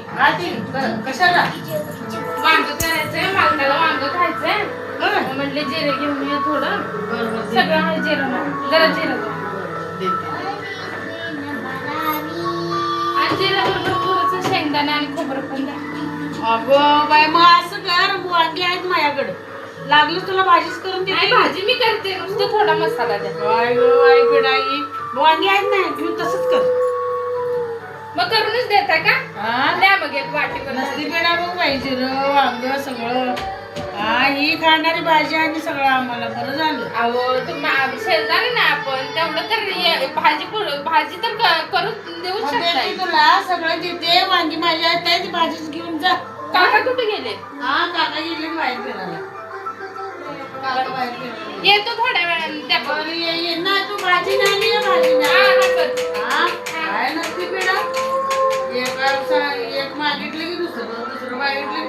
कशाला वांग करायचंय मालकाला वांग खायचंय म्हटले जिरे घेऊन ये थोडं सगळं आहे जिरं जरा जिरं आणि जिरं बरोबर थोडंसं शेंगदाणा आणि खोबरं पण द्या. अगं बाय मग असं कर वांगी आहेत माझ्याकडे लागलं तुला भाजीच करून नाही देते भाजी मी करते नुसतं थोडा मसाला द्या. काय ग आई पिढाई वांगी आहेत नाही घेऊन तसंच कर मग करूनच देता का हा द्या मग एक वाटीवर नसती पेढा बघ पाहिजे र वांग सगळं हा ही खाणारी भाजी आणि सगळं आम्हाला बरं झालं. अहो तुम्ही शेजारी ना आपण तेवढं तर भाजी तर करून देऊ मग शकता. देते तुला सगळं देते वांगी माझी आहेत काय ती भाजीच घेऊन जा. काका कुठे गेले? हा काका गेले बाहेर फिरायला काका बाहेर फिरायला येतो थोड्या वेळाने त्या बरं ये ना तू भाजी नाही भाजी नाही हा काय नसती पेढा एक मागितलं की दुसरं मागितलं की